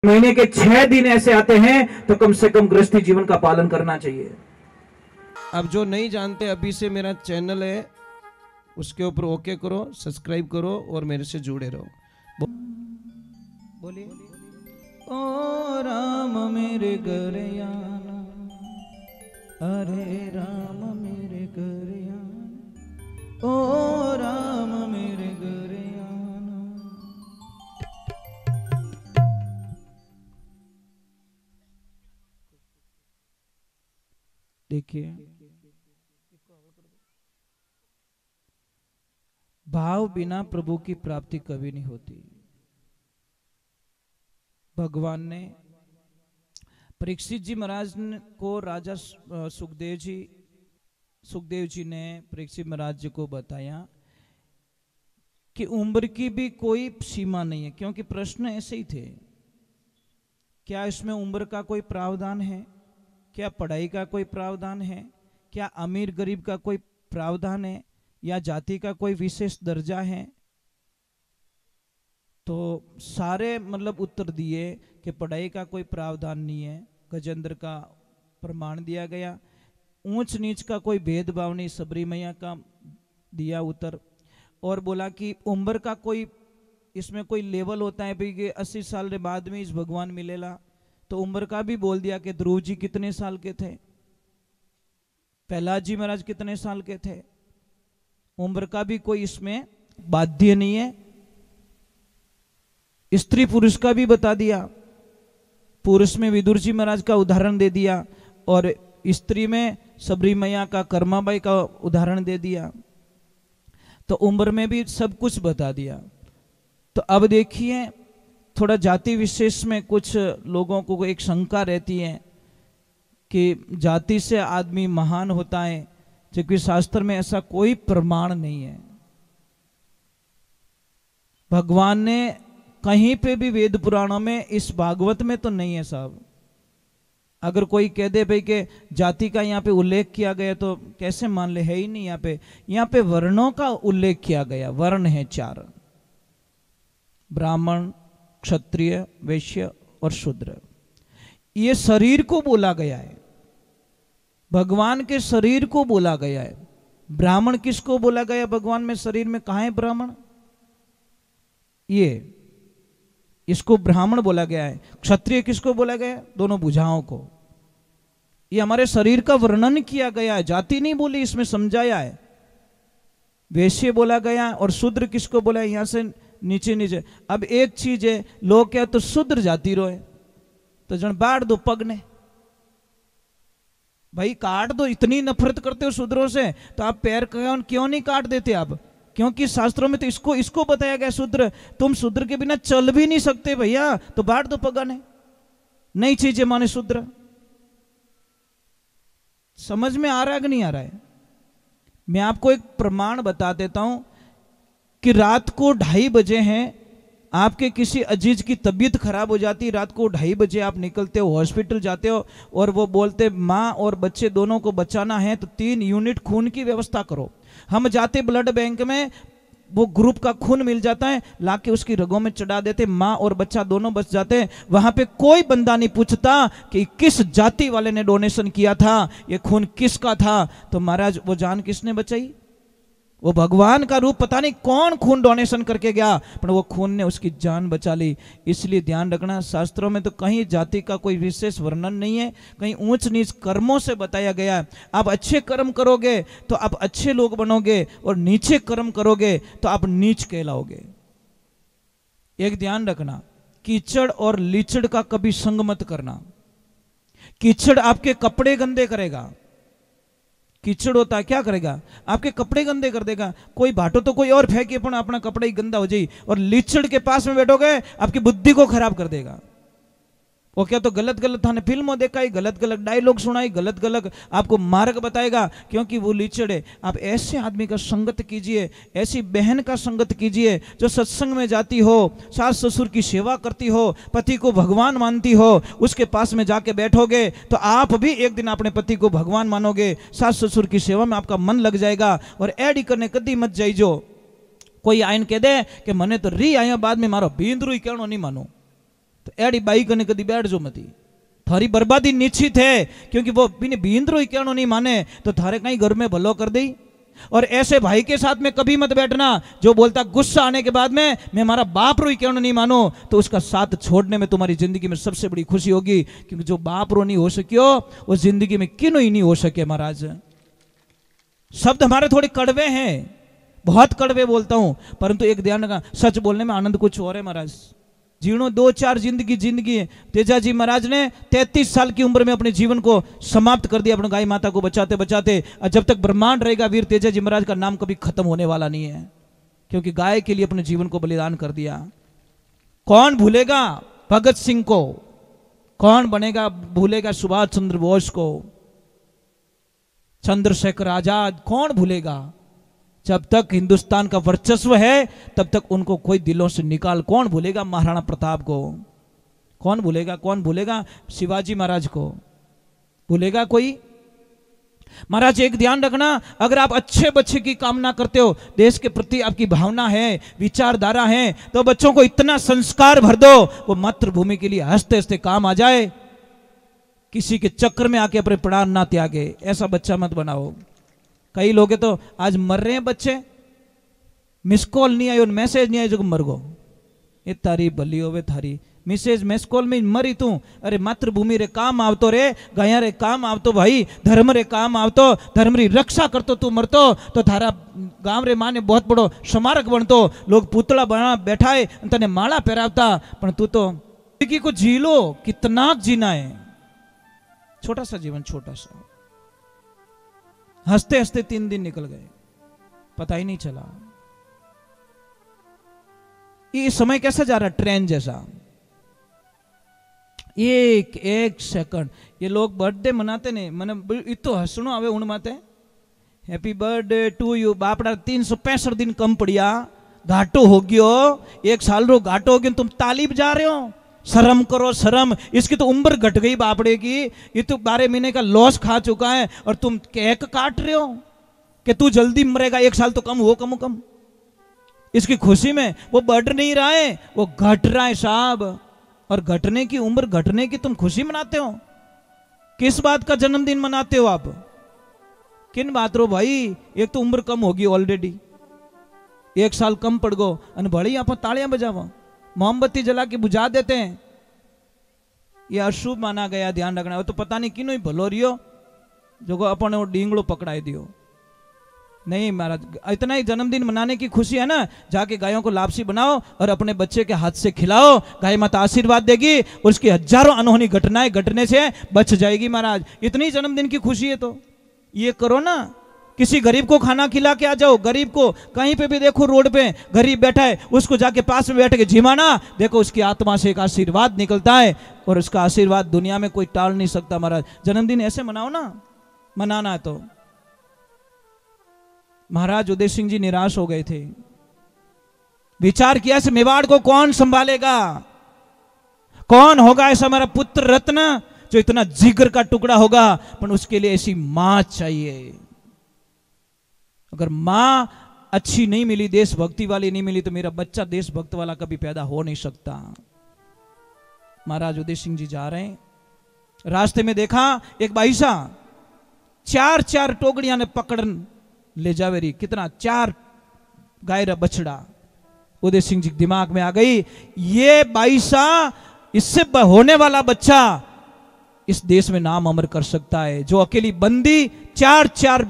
महीने के 6 दिन ऐसे आते हैं तो कम से कम गृहस्थी जीवन का पालन करना चाहिए। अब जो नहीं जानते, अभी से मेरा चैनल है, उसके ऊपर ओके करो, सब्सक्राइब करो और मेरे से जुड़े रहो। बोलिए। ओ राम मेरे घर आना, अरे राम मेरे घर आना, ओ राम मेरे घर आना। देखिए, भाव बिना प्रभु की प्राप्ति कभी नहीं होती। भगवान ने परीक्षित जी महाराज को राजा सुखदेव जी ने परीक्षित महाराज जी को बताया कि उम्र की भी कोई सीमा नहीं है, क्योंकि प्रश्न ऐसे ही थे, क्या इसमें उम्र का कोई प्रावधान है, क्या पढ़ाई का कोई प्रावधान है, क्या अमीर गरीब का कोई प्रावधान है, या जाति का कोई विशेष दर्जा है। तो सारे मतलब उत्तर दिए कि पढ़ाई का कोई प्रावधान नहीं है, गजेंद्र का प्रमाण दिया गया, ऊंच नीच का कोई भेदभाव नहीं, सबरी मैया का दिया उत्तर, और बोला कि उम्र का कोई इसमें कोई लेवल होता है भाई कि 80 साल के बाद में इस भगवान मिलेला, तो उम्र का भी बोल दिया कि ध्रुव जी कितने साल के थे, प्रहलाद जी महाराज कितने साल के थे, उम्र का भी कोई इसमें बाध्य नहीं है। स्त्री पुरुष का भी बता दिया, पुरुष में विदुर जी महाराज का उदाहरण दे दिया और स्त्री में सबरी मैया का, कर्माबाई का उदाहरण दे दिया, तो उम्र में भी सब कुछ बता दिया। तो अब देखिए, थोड़ा जाति विशेष में कुछ लोगों को एक शंका रहती है कि जाति से आदमी महान होता है, जबकि शास्त्र में ऐसा कोई प्रमाण नहीं है। भगवान ने कहीं पे भी वेद पुराणों में, इस भागवत में तो नहीं है साहब। अगर कोई कह दे भाई कि जाति का यहाँ पे उल्लेख किया गया तो कैसे मान ले, है ही नहीं। यहाँ पे वर्णों का उल्लेख किया गया, वर्ण है 4, ब्राह्मण, क्षत्रिय, वैश्य और शूद्र। ये शरीर को बोला गया है, भगवान के शरीर को बोला गया है। ब्राह्मण किसको बोला गया भगवान में शरीर में, कहां है ब्राह्मण, ये इसको ब्राह्मण बोला गया है। क्षत्रिय किसको बोला गया है, दोनों भुजाओं को। ये हमारे शरीर का वर्णन किया गया है, जाति नहीं बोली, इसमें समझाया है। वैश्य बोला गया और शूद्र किसको बोला है, यहां से नीचे नीचे। अब एक चीज है, लोग क्या तो शूद्र जाति रोए तो जन बाढ़ दो पग ने, भाई काट दो, इतनी नफरत करते हो शूद्रों से तो आप पैर क्यों नहीं काट देते आप, क्योंकि शास्त्रों में तो इसको बताया गया, शूद्र, तुम शूद्र के बिना चल भी नहीं सकते भैया, तो बांट दो पगा ने। नई चीजें माने शूद्र। समझ में आ रहा है कि नहीं आ रहा है? मैं आपको एक प्रमाण बता देता हूं कि रात को 2:30 बजे हैं, आपके किसी अजीज की तबीयत खराब हो जाती, रात को 2:30 बजे आप निकलते हो, हॉस्पिटल जाते हो और वो बोलते माँ और बच्चे दोनों को बचाना है तो 3 यूनिट खून की व्यवस्था करो। हम जाते ब्लड बैंक में, वो ग्रुप का खून मिल जाता है, लाके उसकी रगों में चढ़ा देते, माँ और बच्चा दोनों बच जाते हैं। वहां पे कोई बंदा नहीं पूछता कि किस जाति वाले ने डोनेशन किया था, ये खून किसका था। तो महाराज वो जान किसने बचाई, वो भगवान का रूप पता नहीं कौन खून डोनेशन करके गया, पर वो खून ने उसकी जान बचा ली। इसलिए ध्यान रखना, शास्त्रों में तो कहीं जाति का कोई विशेष वर्णन नहीं है, कहीं ऊंच नीच कर्मों से बताया गया है। आप अच्छे कर्म करोगे तो आप अच्छे लोग बनोगे और नीचे कर्म करोगे तो आप नीच कहलाओगे। एक ध्यान रखना, कीचड़ और लीचड़ का कभी संग मत करना। कीचड़ आपके कपड़े गंदे करेगा, कीचड़ होता है क्या करेगा, आपके कपड़े गंदे कर देगा। कोई बाटो तो कोई और फेंके पण अपना कपड़ा ही गंदा हो जाए, और लीचड़ के पास में बैठोगे आपकी बुद्धि को खराब कर देगा। वो क्या तो गलत गलत थाने फिल्मों देखाई, गलत गलत डायलॉग सुनाई, गलत गलत आपको मार्ग बताएगा, क्योंकि वो लीचड़ है। आप ऐसे आदमी का संगत कीजिए, ऐसी बहन का संगत कीजिए जो सत्संग में जाती हो, सास ससुर की सेवा करती हो, पति को भगवान मानती हो। उसके पास में जाके बैठोगे तो आप भी एक दिन अपने पति को भगवान मानोगे, सास ससुर की सेवा में आपका मन लग जाएगा। और एडी करने कदी मत जाइजो। कोई आइन कह दे कि मने तो री आया बाद में मारो भींदरू कहनो नहीं मानो, तो एड़ी बाई कने कदी बैठ जो मती, थारी बर्बादी निश्चित है, क्योंकि वो बिना बींद्रो ही कहनो नहीं माने तो थारे कहीं घर में भलो कर दी। और ऐसे भाई के साथ में कभी मत बैठना जो बोलता गुस्सा आने के बाद में मैं हमारा बाप रो ही क्यों नहीं मानो, तो उसका साथ छोड़ने में तुम्हारी जिंदगी में सबसे बड़ी खुशी होगी, क्योंकि जो बाप रो नहीं हो सकियो वो जिंदगी में क्यों ही नहीं हो सके। महाराज शब्द हमारे थोड़े कड़वे हैं, बहुत कड़वे बोलता हूं, परंतु एक ध्यान रखना, सच बोलने में आनंद कुछ और है। महाराज जीणो 2-4 जिंदगी है। तेजाजी महाराज ने 33 साल की उम्र में अपने जीवन को समाप्त कर दिया, अपने गाय माता को बचाते बचाते। और जब तक ब्रह्मांड रहेगा वीर तेजाजी महाराज का नाम कभी खत्म होने वाला नहीं है, क्योंकि गाय के लिए अपने जीवन को बलिदान कर दिया। कौन भूलेगा भगत सिंह को, कौन बनेगा भूलेगा सुभाष चंद्र बोस को, चंद्रशेखर आजाद, कौन भूलेगा। जब तक हिंदुस्तान का वर्चस्व है तब तक उनको कोई दिलों से निकाल, कौन भूलेगा महाराणा प्रताप को, कौन भूलेगा, कौन भूलेगा शिवाजी महाराज को, भूलेगा कोई। महाराज एक ध्यान रखना, अगर आप अच्छे बच्चे की कामना करते हो, देश के प्रति आपकी भावना है, विचारधारा है, तो बच्चों को इतना संस्कार भर दो वो मातृभूमि के लिए हंसते हंसते काम आ जाए, किसी के चक्कर में आके अपने प्राण ना त्यागे। ऐसा बच्चा मत बनाओ। कई लोग तो आज मर रहे हैं बच्चे, मिस कॉल नहीं आई और मैसेज नहीं आई जो मर गो। ये तारी भली होवे थारी मिसेज मिस कॉल में मरी तू, अरे मातृभूमि रे काम आवतो रे, गया रे काम आवतो भाई, धर्म रे काम आवतो, धर्म री रक्षा करतो तू मरतो तो थारा गांव रे माने बहुत बड़ो स्मारक बनतो, लोग पुतला बना बैठाए तने माला पहरावता, पण तू तो जिंदगी को जी लो, कितना जीना है, छोटा सा जीवन, छोटा सा। हंसते हंसते 3 दिन निकल गए, पता ही नहीं चला। ये समय कैसा जा रहा, ट्रेन जैसा, एक एक सेकंड। ये लोग बर्थडे मनाते ने, मैंने इतो हसणो आवे उन माते, हैप्पी बर्थडे टू यू, बापड़ा 365 दिन कम पड़िया, घाटो हो गयो, 1 साल रो घाटो हो गयो, तुम तालीब जा रहे हो, शर्म करो शर्म। इसकी तो उम्र घट गई बापड़े की, ये तो 12 महीने का लॉस खा चुका है और तुम केक काट रहे हो कि तू जल्दी मरेगा, 1 साल तो कम हो, कम। इसकी खुशी में वो बढ़ नहीं रहा है, वो घट रहा है साहब। और घटने की उम्र घटने की तुम खुशी मनाते हो, किस बात का जन्मदिन मनाते हो आप, किन बात रो भाई। एक तो उम्र कम होगी ऑलरेडी, 1 साल कम पड़ गो, और बड़ी आप तालियां बजाओ, मोमबत्ती जला के बुझा देते हैं, ये अशुभ माना गया, ध्यान रखना। वो तो पता नहीं किनो ही भलो रियो जो को अपन वो डींगड़ो पकड़ाई दियो। नहीं महाराज, इतना ही जन्मदिन मनाने की खुशी है ना, जाके गायों को लापसी बनाओ और अपने बच्चे के हाथ से खिलाओ, गाय माता आशीर्वाद देगी, उसकी हजारों अनहोनी घटनाएं घटने से बच जाएगी। महाराज इतनी जन्मदिन की खुशी है तो ये करो ना। किसी गरीब को खाना खिला के आ जाओ, गरीब को कहीं पे भी देखो रोड पे गरीब बैठा है, उसको जाके पास में बैठ के झिमाना, देखो उसकी आत्मा से एक आशीर्वाद निकलता है, और उसका आशीर्वाद दुनिया में कोई टाल नहीं सकता। महाराज जन्मदिन ऐसे मनाओ ना, मनाना है तो। महाराज उदय सिंह जी निराश हो गए थे, विचार किया इस मेवाड़ को कौन संभालेगा, कौन होगा ऐसा हमारा पुत्र रत्न जो इतना जिगर का टुकड़ा होगा, पर उसके लिए ऐसी मां चाहिए। अगर मां अच्छी नहीं मिली, देशभक्ति वाली नहीं मिली, तो मेरा बच्चा देशभक्त वाला कभी पैदा हो नहीं सकता। महाराज उदय सिंह जी जा रहे हैं, रास्ते में देखा एक बाईसा 4 टोकड़ियां ने पकड़ ले जावे रही, कितना 4 गाय रा बछड़ा। उदय सिंह जी दिमाग में आ गई, ये बाईसा, इससे होने वाला बच्चा इस देश में नाम अमर कर सकता है। जो अकेली बंदी 4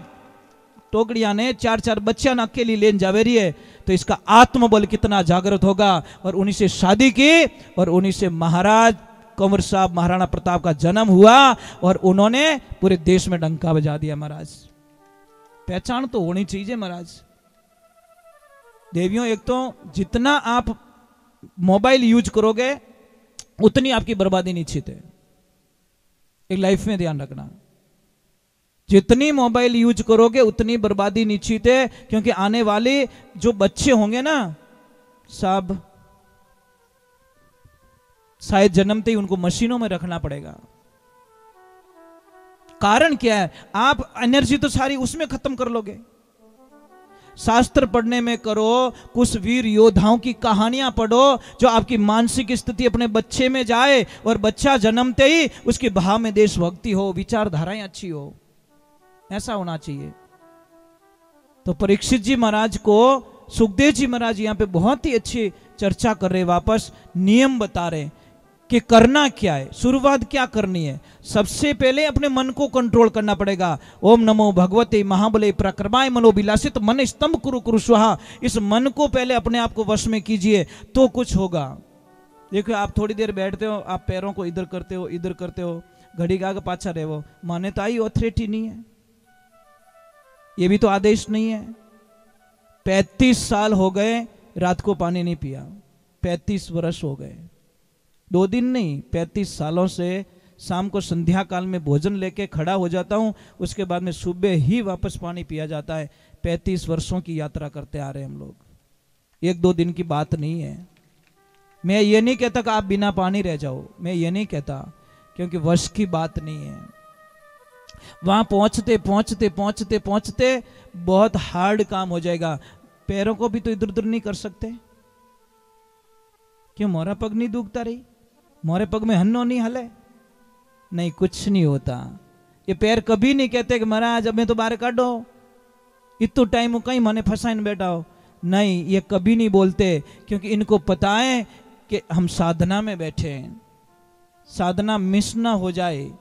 टोकड़ियां ने 4 बच्चियां अकेली लेन जावे रही है, तो इसका आत्मबल कितना जागृत होगा। और उन्हीं से शादी की और उन्हीं से महाराज कंवर साहब महाराणा प्रताप का जन्म हुआ, और उन्होंने पूरे देश में डंका बजा दिया। महाराज पहचान तो होनी चाहिए महाराज। देवियों, एक तो जितना आप मोबाइल यूज करोगे उतनी आपकी बर्बादी निश्चित है, एक लाइफ में ध्यान रखना। जितनी मोबाइल यूज करोगे उतनी बर्बादी निश्चित है, क्योंकि आने वाले जो बच्चे होंगे ना सब शायद जन्मते ही उनको मशीनों में रखना पड़ेगा। कारण क्या है, आप एनर्जी तो सारी उसमें खत्म कर लोगे। शास्त्र पढ़ने में करो, कुछ वीर योद्धाओं की कहानियां पढ़ो जो आपकी मानसिक स्थिति अपने बच्चे में जाए और बच्चा जन्मते ही उसके भाव में देशभक्ति हो, विचारधाराएं अच्छी हो, ऐसा होना चाहिए। तो परीक्षित जी महाराज को सुखदेव जी महाराज यहाँ पे बहुत ही अच्छी चर्चा कर रहे, वापस नियम बता रहे कि करना क्या है, शुरुआत क्या करनी है। सबसे पहले अपने मन को कंट्रोल करना पड़ेगा। ओम नमो भगवते महाबले प्रक्रमाय मनोविलासित मन स्तंभ कुरु कुरु स्वाहा। इस मन को पहले अपने आप को वश में कीजिए तो कुछ होगा। देखो आप थोड़ी देर बैठते हो, आप पैरों को इधर करते हो, इधर करते हो, घड़ी का आगे पाछा रहे हो, मान्यता ही ऑथोरिटी नहीं है, ये भी तो आदेश नहीं है। 35 साल हो गए रात को पानी नहीं पिया, 35 वर्ष हो गए, 2 दिन नहीं, 35 सालों से शाम को संध्या काल में भोजन लेके खड़ा हो जाता हूं, उसके बाद में सुबह ही वापस पानी पिया जाता है। 35 वर्षों की यात्रा करते आ रहे हैं हम लोग, 1-2 दिन की बात नहीं है। मैं ये नहीं कहता कि आप बिना पानी रह जाओ, मैं ये नहीं कहता, क्योंकि वश की बात नहीं है। वहां पहुंचते पहुंचते पहुंचते पहुंचते बहुत हार्ड काम हो जाएगा। पैरों को भी तो इधर उधर नहीं कर सकते, क्यों मोरा पग नहीं दुखता रही, मोरे पग में हन्नो नहीं हले, नहीं कुछ नहीं होता। ये पैर कभी नहीं कहते कि महाराज अब मैं तो बाहर काटो, इतना टाइम कहीं मने फंसाइन बैठा हो, नहीं, ये कभी नहीं बोलते, क्योंकि इनको पता है कि हम साधना में बैठे हैं, साधना मिस ना हो जाए।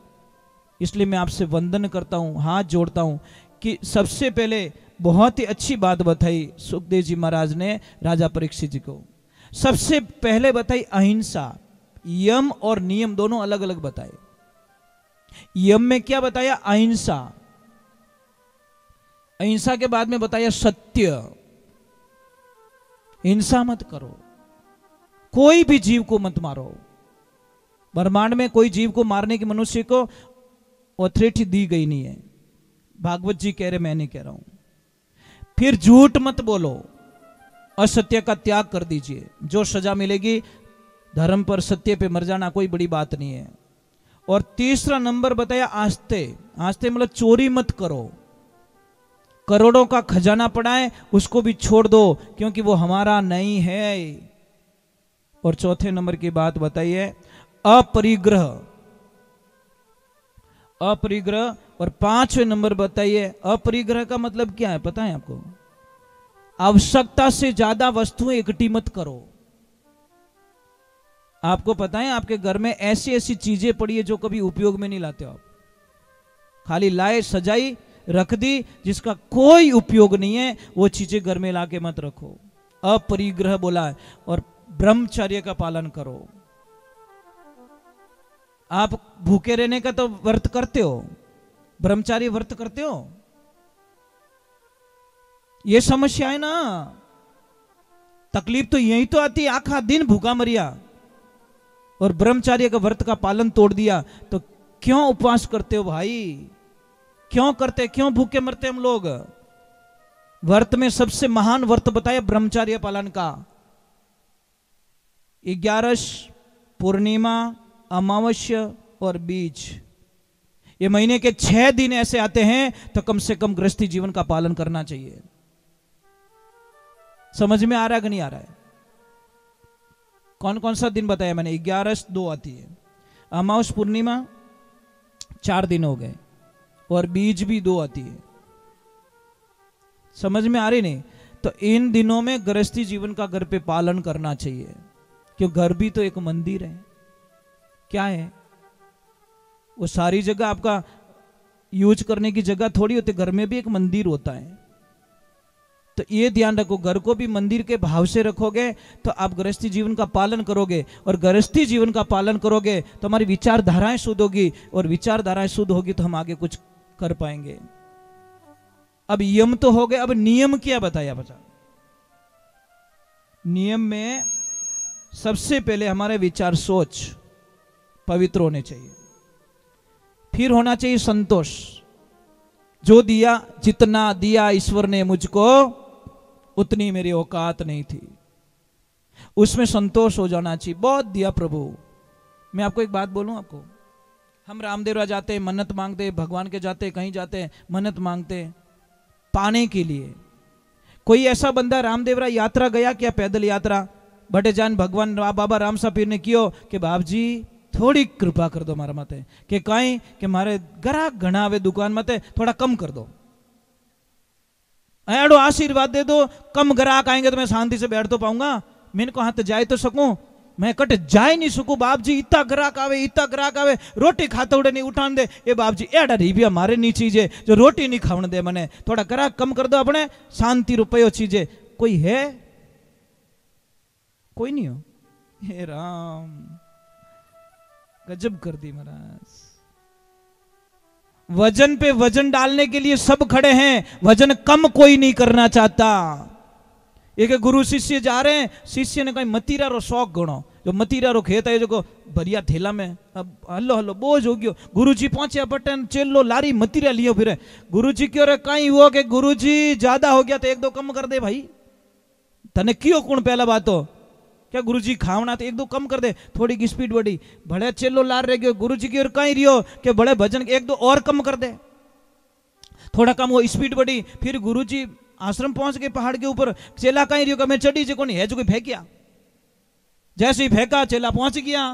इसलिए मैं आपसे वंदन करता हूं, हाथ जोड़ता हूं कि सबसे पहले बहुत ही अच्छी बात बताई सुखदेव जी महाराज ने राजा परीक्षित जी को। सबसे पहले बताई अहिंसा, यम और नियम दोनों अलग अलग बताए। यम में क्या बताया? अहिंसा। अहिंसा के बाद में बताया सत्य, हिंसा मत करो, कोई भी जीव को मत मारो। ब्रह्मांड में कोई जीव को मारने की मनुष्य को ऑथोरिटी दी गई नहीं है, भागवत जी कह रहे, मैं नहीं कह रहा हूं। फिर झूठ मत बोलो, असत्य का त्याग कर दीजिए, जो सजा मिलेगी धर्म पर सत्य पे मर जाना कोई बड़ी बात नहीं है। और तीसरा नंबर बताया आस्ते। आस्ते मतलब चोरी मत करो, करोड़ों का खजाना पड़ा है उसको भी छोड़ दो, क्योंकि वो हमारा नहीं है। और चौथे नंबर की बात बताइए अपरिग्रह, अपरिग्रह। और 5वें नंबर बताइए अपरिग्रह का मतलब क्या है पता है आपको? आवश्यकता से ज्यादा वस्तुएं इकट्ठी मत करो। आपको पता है आपके घर में ऐसी ऐसी चीजें पड़ी है जो कभी उपयोग में नहीं लाते हो आप, खाली लाए सजाई रख दी, जिसका कोई उपयोग नहीं है, वो चीजें घर में लाके मत रखो। अपरिग्रह बोला है। और ब्रह्मचर्य का पालन करो। आप भूखे रहने का तो व्रत करते हो, ब्रह्मचारी व्रत करते हो, ये समस्या है ना। तकलीफ तो यही तो आती है, आखा दिन भूखा मरिया और ब्रह्मचार्य का व्रत का पालन तोड़ दिया, तो क्यों उपवास करते हो भाई? क्यों करते, क्यों भूखे मरते हम लोग? व्रत में सबसे महान व्रत बताया ब्रह्मचार्य पालन का। 11 पूर्णिमा, अमावस्या और बीज, ये महीने के 6 दिन ऐसे आते हैं, तो कम से कम गृहस्थी जीवन का पालन करना चाहिए। समझ में आ रहा है कि नहीं आ रहा है? कौन कौन सा दिन बताया मैंने? 11 2 आती है, अमावस पूर्णिमा 4 दिन हो गए, और बीज भी 2 आती है। समझ में आ रही नहीं? तो इन दिनों में गृहस्थी जीवन का घर पे पालन करना चाहिए, क्यों घर भी तो एक मंदिर है। क्या है वो? सारी जगह आपका यूज करने की जगह थोड़ी होती, घर में भी एक मंदिर होता है। तो ये ध्यान रखो, घर को भी मंदिर के भाव से रखोगे तो आप गृहस्थी जीवन का पालन करोगे, और गृहस्थी जीवन का पालन करोगे तो हमारी विचारधाराएं शुद्ध होगी, और विचारधाराएं शुद्ध होगी तो हम आगे कुछ कर पाएंगे। अब यम तो हो गए, अब नियम क्या बताया बचा? नियम में सबसे पहले हमारे विचार सोच पवित्र होने चाहिए, फिर होना चाहिए संतोष। जो दिया, जितना दिया ईश्वर ने मुझको, उतनी मेरी औकात नहीं थी, उसमें संतोष हो जाना चाहिए। बहुत दिया प्रभु। मैं आपको एक बात बोलूं आपको, हम रामदेवरा जाते हैं, मन्नत मांगते, भगवान के जाते, कहीं जाते हैं, मन्नत मांगते पाने के लिए, कोई ऐसा बंदा रामदेवरा यात्रा गया क्या, पैदल यात्रा, बटे जान भगवान बाबा रामसा पीर ने कियो कि बाप जी थोड़ी कृपा कर दो मारा मते, कि कहीं कि मारे ग्राहक घना आवे दुकान मते, थोड़ा कम कर दो, एडो आशीर्वाद दे दो, कम ग्राहक आएंगे तो मैं शांति से बैठ तो पाऊंगा, मैंने को हाथ जाए तो सकूं, मैं कट जाए नहीं सकूं। बाप जी इतना ग्राहक आवे रोटी खाते उड़े नहीं उठान दे, ये बाप जी एडा रिबिया मारे नहीं चीजे जो रोटी नहीं खावन दे मने, थोड़ा ग्राहक कम कर दो, अपने शांति रुपयो चीजे। कोई है? कोई नहीं हो। हे राम, गजब कर दी महाराज। वजन पे वजन डालने के लिए सब खड़े हैं, वजन कम कोई नहीं करना चाहता। एक गुरु शिष्य जा रहे हैं, शिष्य ने कहीं मतीरा रो शौक गणो, जो मतीरा रो खेत है जो भरिया थैला में, अब हलो हलो बोझ हो गयो। गुरु जी पहुंचे पटन चेलो लारी मतीरा लियो फिर। गुरु जी क्यों रे कहीं हुआ कि गुरु जी ज्यादा हो गया तो एक दो कम कर दे भाई, तने क्यों कौन पहला बात हो क्या गुरु जी खावना तो एक दो कम कर दे, थोड़ी की स्पीड बढ़ी, बड़े चेलो लार रह गयो। गुरु जी की और कहीं रियो कि बड़े भजन एक दो और कम कर दे, थोड़ा कम वो स्पीड बढ़ी। फिर गुरु जी आश्रम पहुंच गए पहाड़ के ऊपर, चेला कहीं रियो का मैं चढ़ी जो नहीं है जो कोई फेंकिया, जैसे ही फेंका चेला पहुंच गया।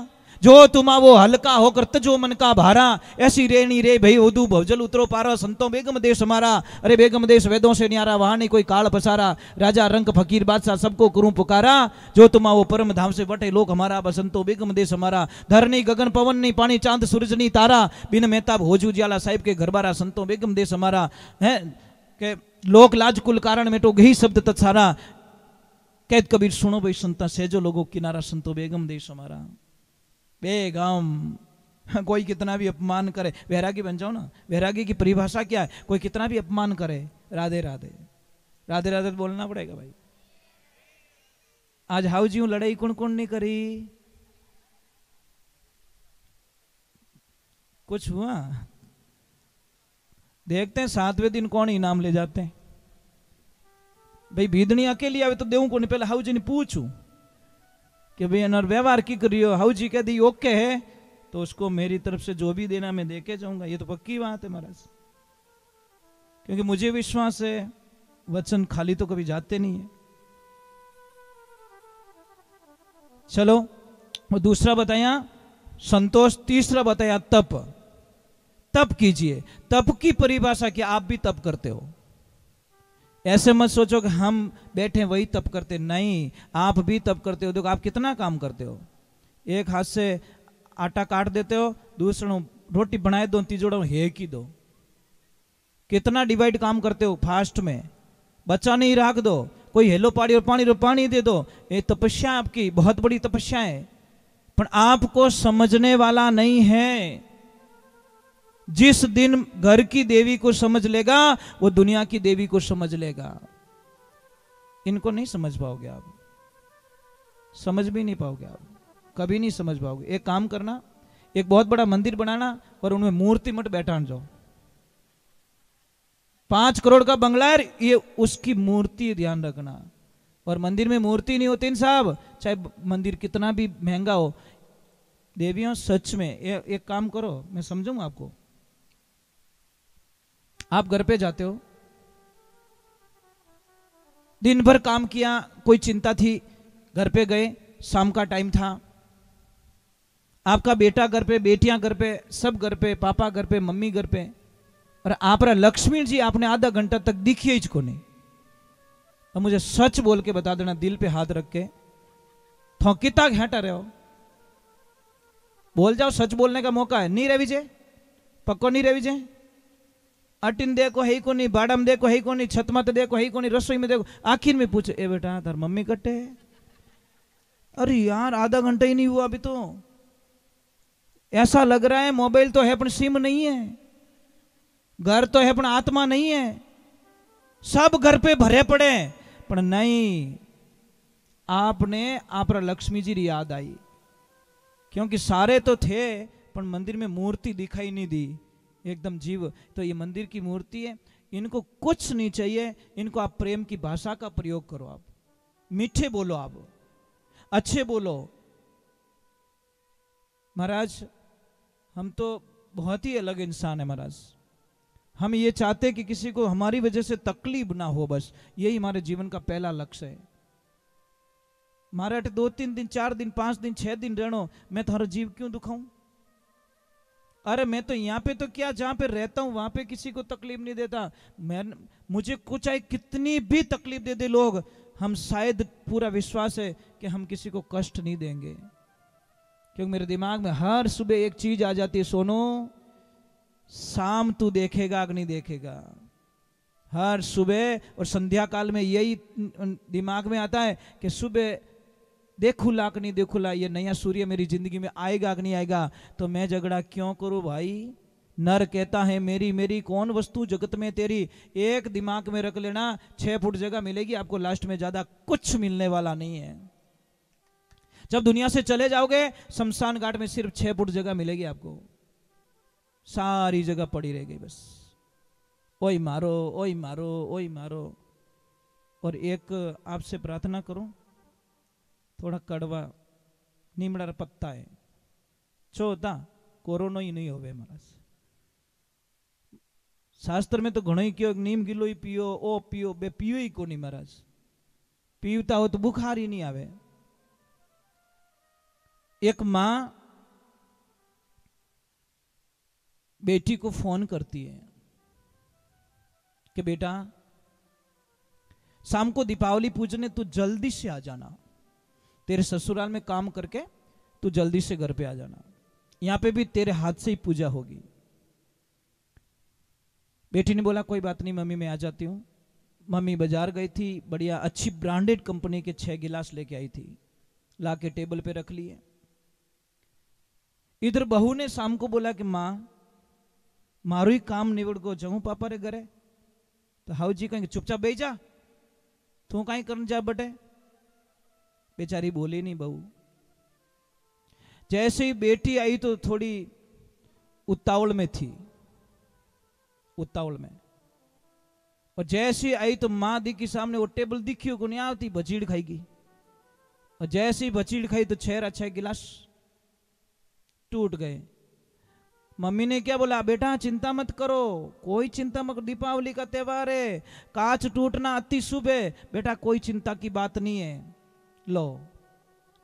जो तुमा वो हल्का होकर तजो मन का भारा, ऐसी रेणी रे भई उदू भवजल उतरो पारा, संतों बेगम देश हमारा, अरे बेगम देश वेदों से न्यारा, वहां नहीं कोई काल पसारा, राजा रंग फकीर बादशाह सबको करूं पुकारा, जो तुमा वो परम धाम से बटे लोक हमारा, बसंतो बेगम देश हमारा, धरनी गगन पवन नहीं पानी चांद सूरज नहीं तारा, बिन मेहताब होजू जियाला साहिब के घर बारा, संतों बेगम देश हमारा है के लोक लाज कुल कारण में तो गही शब्द तत्सारा, कैद कबीर सुनो भाई संता सहजो लोगों किनारा, संतो बेगम देश हमारा। बेगम, कोई कितना भी अपमान करे, वैरागी बन जाओ ना। वैरागी की परिभाषा क्या है? कोई कितना भी अपमान करे, राधे राधे राधे राधे बोलना पड़ेगा भाई। आज हाउ जी लड़ाई कौन कौन नहीं करी, कुछ हुआ? देखते हैं 7वें दिन कौन इनाम ले जाते हैं भाई। भीदनी अकेली आवे तो देऊं को नहीं, पहले हाउ जी ने पूछू कि भाई अनर व्यवहार की करियो, हाउ जी कह दी ओके है तो उसको मेरी तरफ से जो भी देना मैं देके जाऊंगा, ये तो पक्की बात है महाराज। क्योंकि मुझे विश्वास है वचन खाली तो कभी जाते नहीं है। चलो वो दूसरा बताया संतोष, तीसरा बताया तप। तप कीजिए। तप की परिभाषा क्या? आप भी तप करते हो, ऐसे मत सोचो कि हम बैठे वही तप करते, नहीं, आप भी तप करते हो। देखो आप कितना काम करते हो, एक हाथ से आटा काट देते हो, दूसरा रोटी बनाए दो, तीजोड़ा हे की दो, कितना डिवाइड काम करते हो फास्ट में। बच्चा नहीं राख दो, कोई हेलो पानी और पानी दे दो, ये तपस्या आपकी बहुत बड़ी तपस्या है, पर आपको समझने वाला नहीं है। जिस दिन घर की देवी को समझ लेगा वो दुनिया की देवी को समझ लेगा। इनको नहीं समझ पाओगे आप, समझ भी नहीं पाओगे आप, कभी नहीं समझ पाओगे। एक काम करना, एक बहुत बड़ा मंदिर बनाना और उनमें मूर्ति मत बैठान जाओ। 5 करोड़ का बंगला है, ये उसकी मूर्ति ध्यान रखना। और मंदिर में मूर्ति नहीं होती साहब, चाहे मंदिर कितना भी महंगा हो। देवियों सच में एक काम करो, मैं समझूंगा आपको। आप घर पे जाते हो, दिन भर काम किया, कोई चिंता थी, घर पे गए, शाम का टाइम था, आपका बेटा घर पे, बेटियां घर पे, सब घर पे, पापा घर पे, मम्मी घर पे, और आप लक्ष्मी जी आपने आधा घंटा तक दिखी इसको नहीं। अब मुझे सच बोल के बता देना, दिल पे हाथ रख के, थो कितना घाटा रहे हो, बोल जाओ, सच बोलने का मौका है। नहीं रह विजय, पक्को नहीं रह विजय। अटिन देखो है को नहीं, बाड़ा में देखो है को नहीं, छत मत देखो है को नहीं, रसोई में देखो, आखिर में पूछे ए बेटा तार मम्मी कट्टे? अरे यार आधा घंटा ही नहीं हुआ अभी तो। ऐसा लग रहा है मोबाइल तो है पर सिम नहीं है, घर तो है पर आत्मा नहीं है, सब घर पे भरे पड़े पर नहीं। आपने आप लक्ष्मी जी की याद आई, क्योंकि सारे तो थे पर मंदिर में मूर्ति दिखाई नहीं दी, एकदम जीव। तो ये मंदिर की मूर्ति है, इनको कुछ नहीं चाहिए, इनको आप प्रेम की भाषा का प्रयोग करो, आप मीठे बोलो, आप अच्छे बोलो। महाराज हम तो बहुत ही अलग इंसान है महाराज, हम ये चाहते हैं कि किसी को हमारी वजह से तकलीफ ना हो, बस यही हमारे जीवन का पहला लक्ष्य है। मारे अटे 2-3 दिन 4 दिन 5 दिन 6 दिन रहनो, मैं थारा जीव क्यों दुखाऊं? अरे मैं तो यहाँ पे तो क्या, जहां पे रहता हूं वहां पे किसी को तकलीफ नहीं देता। मुझे कुछ चाहे कितनी भी तकलीफ दे दे लोग, हम शायद पूरा विश्वास है कि हम किसी को कष्ट नहीं देंगे, क्योंकि मेरे दिमाग में हर सुबह एक चीज आ जाती है, सोनो शाम तू देखेगा कि नहीं देखेगा। हर सुबह और संध्या काल में यही दिमाग में आता है कि सुबह देखूला कि नहीं देखूला, ये नया सूर्य मेरी जिंदगी में आएगा कि नहीं आएगा, तो मैं झगड़ा क्यों करूं भाई। नर कहता है मेरी मेरी कौन वस्तु जगत में तेरी। एक दिमाग में रख लेना, 6 फुट जगह मिलेगी आपको, लास्ट में ज्यादा कुछ मिलने वाला नहीं है। जब दुनिया से चले जाओगे शमशान घाट में सिर्फ 6 फुट जगह मिलेगी आपको, सारी जगह पड़ी रह गई बस। ओई मारो ओई मारो ओई मारो। और एक आपसे प्रार्थना करूं, थोड़ा कड़वा नीमड़ा पत्ता है, छोटा कोरोना ही नहीं होवे महाराज। शास्त्र में तो घणो ही क्यों, नीम गिलो ही पियो, ओ पियो, बे पियो ही को नहीं महाराज। पीवता हो तो बुखार ही नहीं आवे। एक मां बेटी को फोन करती है कि बेटा शाम को दीपावली पूजने तू जल्दी से आ जाना, तेरे ससुराल में काम करके तू जल्दी से घर पे आ जाना, यहां पे भी तेरे हाथ से ही पूजा होगी। बेटी ने बोला कोई बात नहीं मम्मी मैं आ जाती हूं। मम्मी बाजार गई थी, बढ़िया अच्छी ब्रांडेड कंपनी के 6 गिलास लेके आई थी, ला के टेबल पे रख लिए। इधर बहू ने शाम को बोला कि मां मारू ही काम निवड़ को जाऊं पापा रे घरे, तो हाउ जी कहेंगे चुपचाप बैठ जा, तू कहीं करने जा बटे। बेचारी बोली नहीं बहू। जैसे ही बेटी आई तो थोड़ी उतावल में थी, उतावल में, और जैसे ही आई तो मां दिखी सामने, वो टेबल दिखी को नहीं आती, बचीड़ खाएगी। और जैसे ही बचीड़ खाई तो 6 गिलास टूट गए। मम्मी ने क्या बोला, बेटा चिंता मत करो, कोई चिंता मत, दीपावली का त्योहार है, कांच टूटना अति शुभ है, बेटा कोई चिंता की बात नहीं है। लो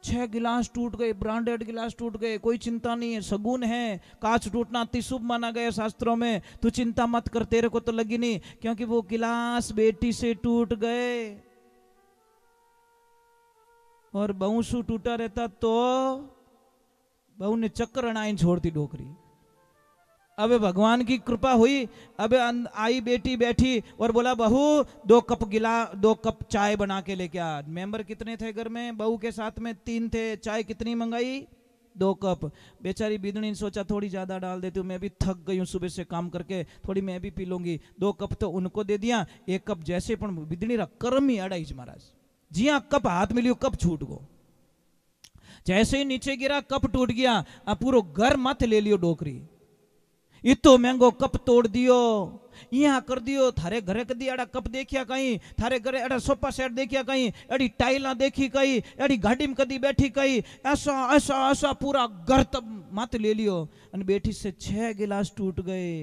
6 गिलास टूट गए, ब्रांडेड गिलास टूट गए, कोई चिंता नहीं है, शगुन है, कांच टूटना अति शुभ माना गया शास्त्रों में, तू चिंता मत कर, तेरे को तो लगी नहीं, क्योंकि वो गिलास बेटी से टूट गए। और बहू सु टूटा रहता तो बहू ने चक्कर अनाइन छोड़ती डोकरी। अब भगवान की कृपा हुई, अब आई बेटी बैठी और बोला बहू 2 कप चाय बना के लेके आ। मेंबर कितने थे घर में, बहू के साथ में 3 थे, चाय कितनी मंगाई 2 कप। बेचारी बिदनी ने सोचा थोड़ी ज्यादा डाल देती हूँ, मैं भी थक गई हूँ सुबह से काम करके, थोड़ी मैं भी पी लूंगी। 2 कप तो उनको दे दिया, 1 कप जैसे पण बिदनी रा कर्म ही अड़ाई महाराज, जिया कप हाथ मिलियो कप छूट गो, जैसे ही नीचे गिरा कप टूट गया, अब पूरा घर माथे ले लियो डोकरी। इतो महंगो कप तोड़ दियो, यहाँ कर दियो, थारे घरे कदी एड़ा कप देखिया कहीं, थारे घरे एड़ा सोफा सेट देखिया कहीं, एड़ी टाइला देखी कहीं, एड़ी गाड़ी में कदी बैठी कहीं, ऐसा ऐसा ऐसा पूरा घर तब माथे ले लियो। और बेटी से 6 गिलास टूट गए,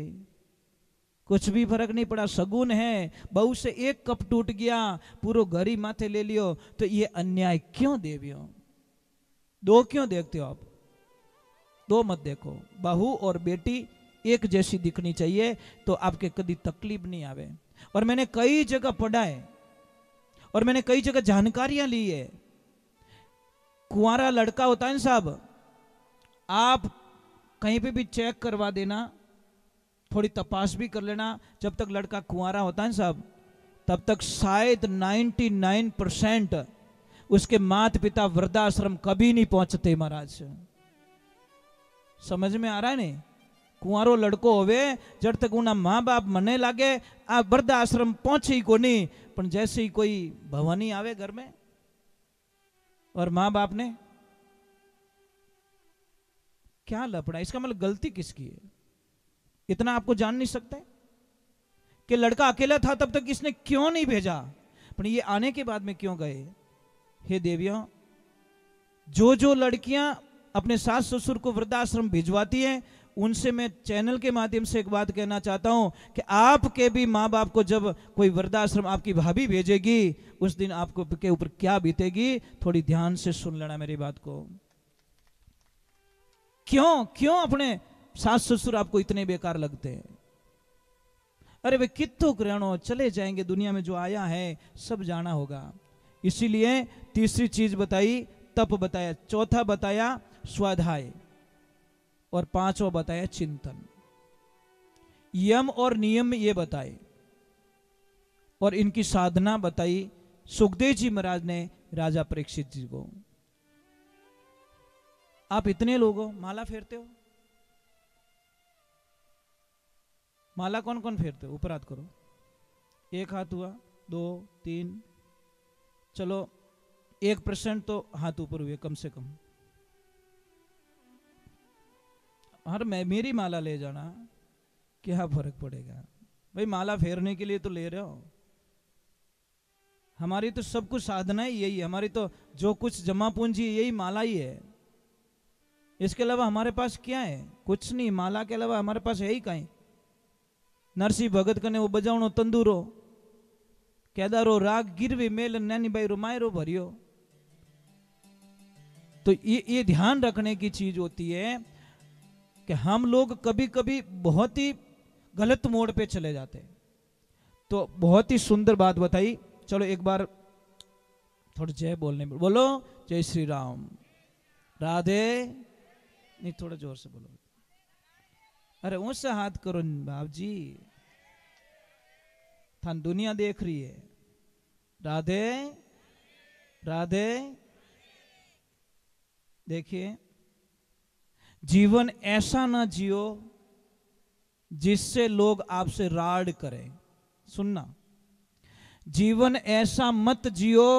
कुछ भी फर्क नहीं पड़ा, सगुन है। बहू से 1 कप टूट गया, पूरा घर ही माथे ले लियो। तो ये अन्याय क्यों देवियो? 2 क्यों देखते हो आप? 2 मत देखो। बहू और बेटी एक जैसी दिखनी चाहिए तो आपके कभी तकलीफ नहीं आवे। और मैंने कई जगह पढ़ा है और मैंने कई जगह जानकारियां ली है। कुंवारा लड़का होता है ना साहब, आप कहीं पे भी चेक करवा देना, थोड़ी तपास भी कर लेना, जब तक लड़का कुंवारा होता है साहब तब तक शायद 99% उसके माता पिता वृद्धाश्रम कभी नहीं पहुंचते महाराज। समझ में आ रहा है नहीं? कुंवारो लड़को होवे जब तक उना माँ बाप मने लागे आ वृद्धाश्रम पहुंचे ही को नहीं, पर जैसे ही कोई भवानी आवे घर में और माँ बाप ने क्या लपड़ा, इसका मतलब गलती किसकी है? इतना आपको जान नहीं सकते कि लड़का अकेला था तब तक इसने क्यों नहीं भेजा, पर ये आने के बाद में क्यों गए? हे देवियों, जो लड़कियां अपने सास ससुर को वृद्धाश्रम भिजवाती हैं उनसे मैं चैनल के माध्यम से एक बात कहना चाहता हूं कि आपके भी माँ बाप को जब कोई वृद्धाश्रम आपकी भाभी भेजेगी, उस दिन आपको के ऊपर क्या बीतेगी, थोड़ी ध्यान से सुन लेना मेरी बात को। क्यों अपने सास ससुर आपको इतने बेकार लगते हैं? अरे वे कितो ग्रहणों चले जाएंगे, दुनिया में जो आया है सब जाना होगा। इसीलिए तीसरी चीज बताई, तप बताया, चौथा बताया स्वाध्याय, और पांचवा बताया चिंतन। यम और नियम ये बताए और इनकी साधना बताई सुखदेव जी महाराज ने राजा परीक्षित जी को। आप इतने लोग हो, माला फेरते हो? माला कौन कौन फेरते हो? ऊपर हाथ करो। एक हाथ हुआ, 2 3, चलो 1% तो हाथ ऊपर हुए कम से कम। हर मैं मेरी माला ले जाना, क्या फर्क पड़ेगा भाई? माला फेरने के लिए तो ले रहे हो। हमारी तो सब कुछ साधना ही यही है, हमारी तो जो कुछ जमा पूंजी यही माला ही है। इसके अलावा हमारे पास क्या है? कुछ नहीं। माला के अलावा हमारे पास है ही कहीं। नरसिंह भगत कने वो बजावणो तंदूरो, केदारो राग गिरवी मेल नैनी भाई रुमायरो भरियो। तो ये ध्यान रखने की चीज होती है कि हम लोग कभी कभी बहुत ही गलत मोड़ पे चले जाते हैं। तो बहुत ही सुंदर बात बताई। चलो एक बार थोड़ा जय बोलने में बोलो, जय श्री राम, राधे। नहीं, थोड़ा जोर से बोलो। अरे ऊंचा हाथ करो बाप जी, थान दुनिया देख रही है। राधे राधे। देखिए, जीवन ऐसा ना जियो जिससे लोग आपसे राड करें। सुनना, जीवन ऐसा मत जियो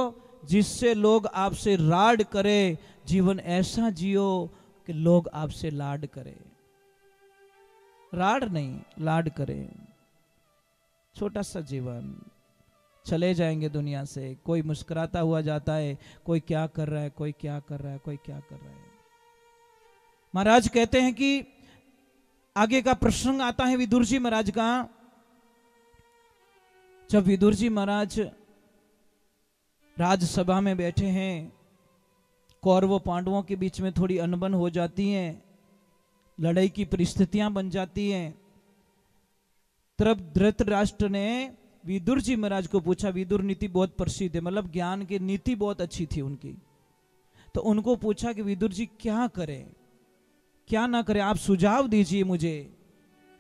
जिससे लोग आपसे राड करें। जीवन ऐसा जियो कि लोग आपसे लाड करें। राड नहीं, लाड करें। छोटा सा जीवन, चले जाएंगे दुनिया से। कोई मुस्कुराता हुआ जाता है, कोई क्या कर रहा है, कोई क्या कर रहा है, कोई क्या कर रहा है। महाराज कहते हैं कि आगे का प्रसंग आता है विदुर जी महाराज का। जब विदुर जी महाराज राजसभा में बैठे हैं, कौरवों पांडवों के बीच में थोड़ी अनबन हो जाती है, लड़ाई की परिस्थितियां बन जाती हैं। तब धृतराष्ट्र ने विदुर जी महाराज को पूछा। विदुर नीति बहुत प्रसिद्ध है, मतलब ज्ञान की नीति बहुत अच्छी थी उनकी। तो उनको पूछा कि विदुर जी क्या करें, क्या ना करें, आप सुझाव दीजिए मुझे।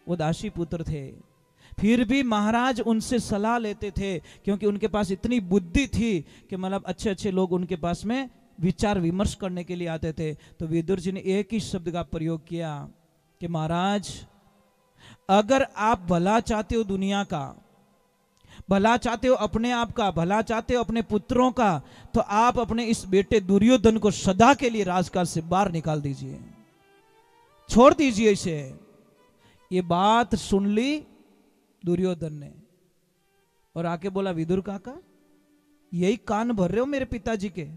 वो दासी पुत्र थे, फिर भी महाराज उनसे सलाह लेते थे, क्योंकि उनके पास इतनी बुद्धि थी कि मतलब अच्छे अच्छे लोग उनके पास में विचार विमर्श करने के लिए आते थे। तो विदुर जी ने एक ही शब्द का प्रयोग किया कि महाराज, अगर आप भला चाहते हो दुनिया का, भला चाहते हो अपने आप का, भला चाहते हो अपने पुत्रों का, तो आप अपने इस बेटे दुर्योधन को सदा के लिए राजकाज से बाहर निकाल दीजिए, छोड़ दीजिए इसे। ये बात सुन ली दुर्योधन ने और आके बोला, विदुर काका, यही कान भर रहे हो मेरे पिताजी के?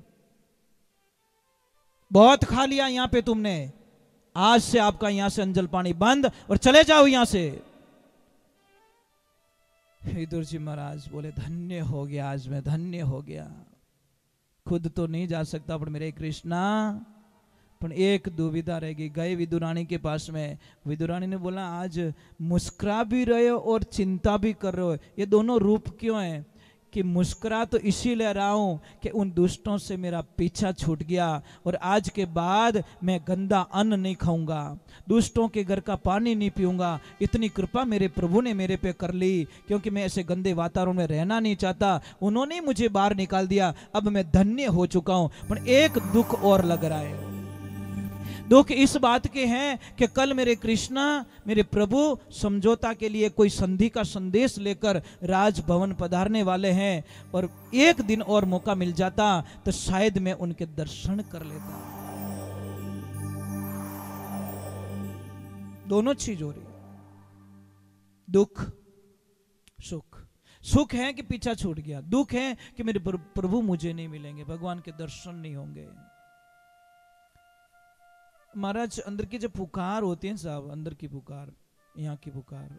बहुत खा लिया यहां पे तुमने, आज से आपका यहां से अंजल पानी बंद और चले जाओ यहां से। विदुर जी महाराज बोले, धन्य हो गया, आज मैं धन्य हो गया। खुद तो नहीं जा सकता, पर मेरे कृष्णा, पर एक दुविधा रहेगी। गए विदुरानी के पास में, विदुरानी ने बोला, आज मुस्कुरा भी रहे हो और चिंता भी कर रहे हो, ये दोनों रूप क्यों है? कि मुस्कुरा तो इसीलिए रहा हूं कि उन दुष्टों से मेरा पीछा छूट गया और आज के बाद मैं गंदा अन्न नहीं खाऊंगा, दुष्टों के घर का पानी नहीं पीऊंगा। इतनी कृपा मेरे प्रभु ने मेरे पे कर ली, क्योंकि मैं ऐसे गंदे वातावरण में रहना नहीं चाहता। उन्होंने मुझे बाहर निकाल दिया, अब मैं धन्य हो चुका हूं। पर एक दुख और लग रहा है। दुख इस बात के हैं कि कल मेरे कृष्णा, मेरे प्रभु समझौता के लिए कोई संधि का संदेश लेकर राजभवन पधारने वाले हैं, और एक दिन और मौका मिल जाता तो शायद मैं उनके दर्शन कर लेता। दोनों चीज हो रही, दुख सुख। सुख है कि पीछा छूट गया, दुख है कि मेरे प्रभु मुझे नहीं मिलेंगे, भगवान के दर्शन नहीं होंगे। महाराज अंदर की जो पुकार होती है साहब, अंदर की पुकार, यहाँ की पुकार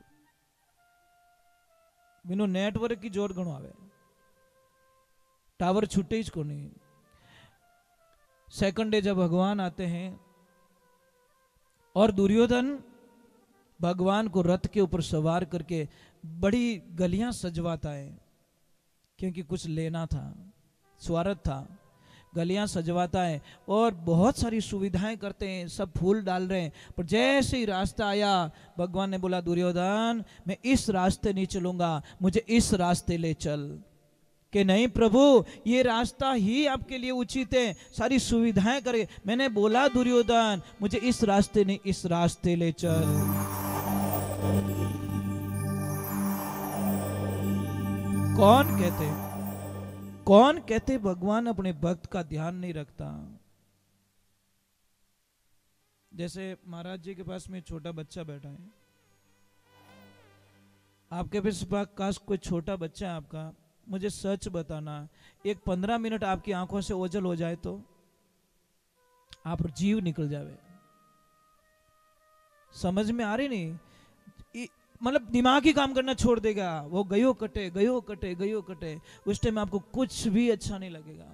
बिनो नेटवर्क की जोर घणो आवे, टावर छूटे ही को नहीं। सेकंड डे जब भगवान आते हैं और दुर्योधन भगवान को रथ के ऊपर सवार करके बड़ी गलियां सजवाता है, क्योंकि कुछ लेना था, स्वार्थ था, गलियां सजवाता है और बहुत सारी सुविधाएं करते हैं, सब फूल डाल रहे हैं। पर जैसे ही रास्ता आया, भगवान ने बोला दुर्योधन मैं इस रास्ते नहीं चलूंगा, मुझे इस रास्ते ले चल। कि नहीं प्रभु, ये रास्ता ही आपके लिए उचित है, सारी सुविधाएं करे। मैंने बोला दुर्योधन मुझे इस रास्ते नहीं, इस रास्ते ले चल। कौन कहते भगवान अपने भक्त का ध्यान नहीं रखता। जैसे महाराज जी के पास में छोटा बच्चा बैठा है, आपके पास कोई छोटा बच्चा है आपका, मुझे सच बताना, एक 15 मिनट आपकी आंखों से ओझल हो जाए तो आप जीव निकल जावे। समझ में आ रही नहीं, मतलब दिमाग ही काम करना छोड़ देगा। वो गयो कटे गयो कटे गयो कटे, उस टाइम आपको कुछ भी अच्छा नहीं लगेगा।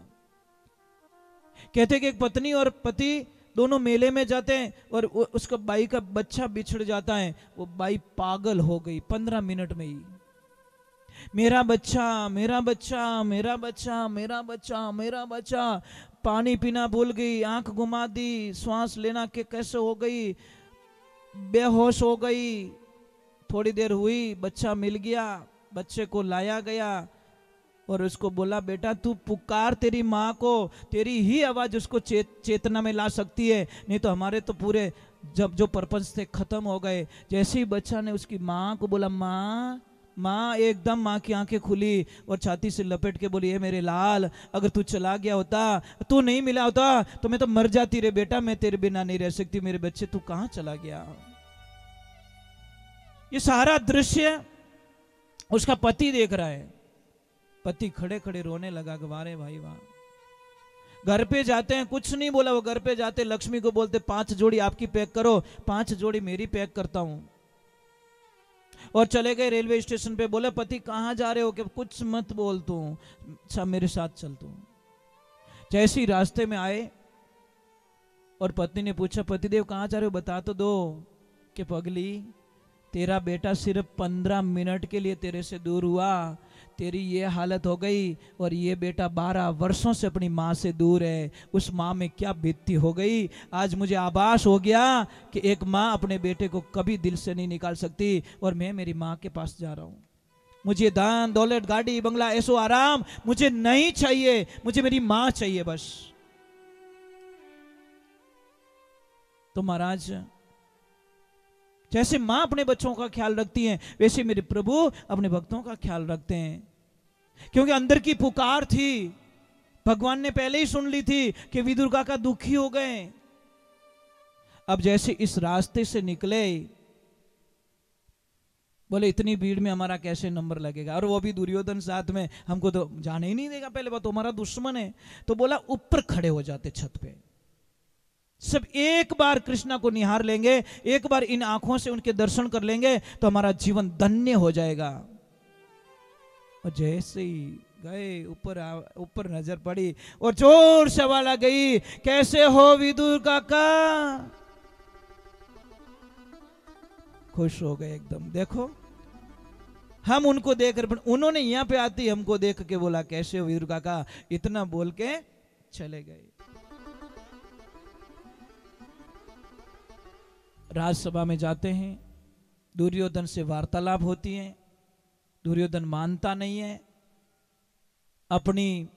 कहते कि एक पत्नी और पति दोनों मेले में जाते हैं और उसका बाई का बच्चा बिछड़ जाता है, वो बाई पागल हो गई 15 मिनट में ही। मेरा बच्चा मेरा बच्चा मेरा बच्चा मेरा बच्चा मेरा बच्चा, पानी पीना भूल गई, आंख घुमा दी, श्वास लेना के कैसे हो गई, बेहोश हो गई। थोड़ी देर हुई, बच्चा मिल गया, बच्चे को लाया गया और उसको बोला बेटा तू पुकार तेरी माँ को, तेरी ही आवाज उसको चेतना में ला सकती है, नहीं तो हमारे तो पूरे जब जो पर्पस थे खत्म हो गए। जैसे ही बच्चा ने उसकी माँ को बोला माँ माँ, एकदम माँ की आंखें खुली और छाती से लपेट के बोली, ये मेरे लाल, अगर तू चला गया होता, तू नहीं मिला होता तो मैं तो मर जाती रे बेटा, मैं तेरे बिना नहीं रह सकती, मेरे बच्चे तू कहाँ चला गया। ये सारा दृश्य उसका पति देख रहा है। पति खड़े खड़े रोने लगा, वारे भाई वाह। घर पे जाते हैं, कुछ नहीं बोला, वो घर पे जाते लक्ष्मी को बोलते 5 जोड़ी आपकी पैक करो, 5 जोड़ी मेरी पैक करता हूं। और चले गए रेलवे स्टेशन पे, बोले पति कहाँ जा रहे हो, कि कुछ मत बोल तू, अच्छा मेरे साथ चल तू। जैसे ही रास्ते में आए और पत्नी ने पूछा पतिदेव कहाँ जा रहे हो, बता तो दो। कि पगली तेरा बेटा सिर्फ 15 मिनट के लिए तेरे से दूर हुआ, तेरी ये हालत हो गई, और ये बेटा 12 वर्षों से अपनी माँ से दूर है। उस माँ में क्या बीतती हो गई। आज मुझे आभास हो गया कि एक माँ अपने बेटे को कभी दिल से नहीं निकाल सकती, और मैं मेरी माँ के पास जा रहा हूँ। मुझे दान दौलत गाड़ी बंगला ऐसो आराम मुझे नहीं चाहिए, मुझे मेरी माँ चाहिए बस। तो महाराज जैसे माँ अपने बच्चों का ख्याल रखती हैं, वैसे मेरे प्रभु अपने भक्तों का ख्याल रखते हैं। क्योंकि अंदर की पुकार थी, भगवान ने पहले ही सुन ली थी कि विदुर का दुखी हो गए। अब जैसे इस रास्ते से निकले, बोले इतनी भीड़ में हमारा कैसे नंबर लगेगा, और वो भी दुर्योधन साथ में, हमको तो जाने ही नहीं देगा, पहले बात तो हमारा दुश्मन है। तो बोला ऊपर खड़े हो जाते छत पे, सब एक बार कृष्णा को निहार लेंगे, एक बार इन आंखों से उनके दर्शन कर लेंगे तो हमारा जीवन धन्य हो जाएगा। और जैसे ही गए, ऊपर नजर पड़ी और जोर से आवाज आ गई, कैसे हो विदुर काका। खुश हो गए एकदम। देखो हम उनको देखकर, उन्होंने यहां पे आती हमको देख के बोला कैसे हो विदुर काका, इतना बोल के चले गए। राजसभा में जाते हैं, दुर्योधन से वार्तालाप होती है। दुर्योधन मानता नहीं है, अपनी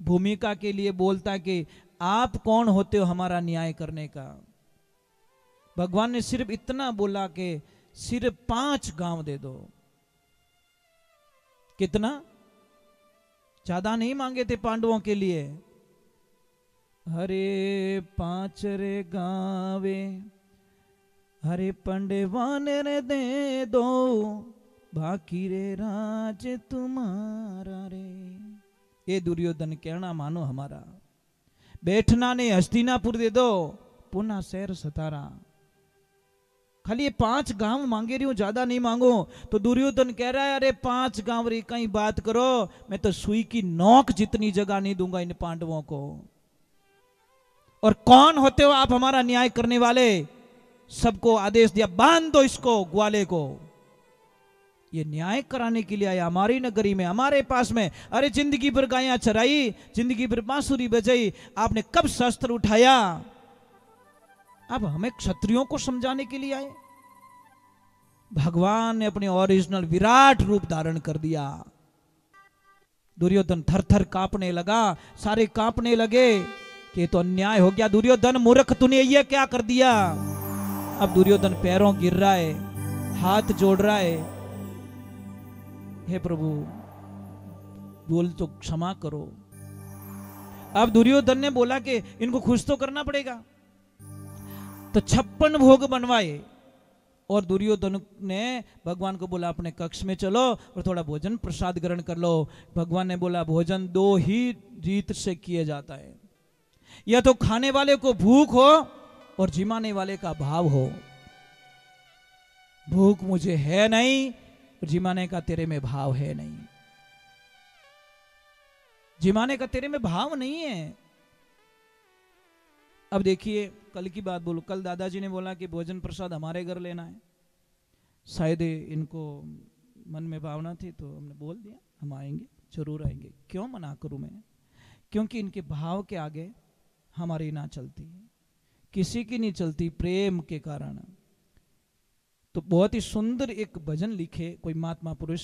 भूमिका के लिए बोलता कि आप कौन होते हो हमारा न्याय करने का। भगवान ने सिर्फ इतना बोला कि सिर्फ 5 गांव दे दो। कितना, ज्यादा नहीं मांगे थे पांडवों के लिए। हरे 5 रे गावे, हरे पंडवान रे दे दो, बाकी रे राज तुम्हारा रे। ये दुर्योधन कहना मानो हमारा। बैठना ने हस्तिनापुर दे दो, पुनः शहर सतारा। खाली ये 5 गांव मांगे रही हूं, ज्यादा नहीं मांगो। तो दुर्योधन कह रहा है अरे 5 गांव री कहीं बात करो, मैं तो सुई की नोक जितनी जगह नहीं दूंगा इन पांडवों को। और कौन होते हो आप हमारा न्याय करने वाले? सबको आदेश दिया बांध दो इसको, ग्वाले को। ये न्याय कराने के लिए आया हमारी नगरी में, हमारे पास में। अरे जिंदगी भर गायां चराई, जिंदगी भर बांसुरी बजाई, आपने कब शस्त्र उठाया? अब हमें क्षत्रियों को समझाने के लिए आए? भगवान ने अपने ओरिजिनल विराट रूप धारण कर दिया। दुर्योधन थर थर कांपने लगा, सारे कांपने लगे कि तो अन्याय हो गया। दुर्योधन मूर्ख, तूने ये क्या कर दिया? अब दुर्योधन पैरों गिर रहा है, हाथ जोड़ रहा है, हे प्रभु बोल तो क्षमा करो। अब दुर्योधन ने बोला कि इनको खुश तो करना पड़ेगा, तो 56 भोग बनवाए। और दुर्योधन ने भगवान को बोला अपने कक्ष में चलो और थोड़ा भोजन प्रसाद ग्रहण कर लो। भगवान ने बोला भोजन 2 ही रीत से किया जाता है, या तो खाने वाले को भूख हो और जिमाने वाले का भाव हो। भूख मुझे है नहीं, जिमाने का तेरे में भाव है नहीं। जिमाने का तेरे में भाव नहीं है। अब देखिए कल की बात बोलूं, कल दादाजी ने बोला कि भोजन प्रसाद हमारे घर लेना है। शायद इनको मन में भावना थी तो हमने बोल दिया हम आएंगे, जरूर आएंगे। क्यों मना करूं मैं? क्योंकि इनके भाव के आगे हमारी ना चलती, किसी की नहीं चलती, प्रेम के कारण। तो बहुत ही सुंदर एक भजन लिखे कोई महात्मा पुरुष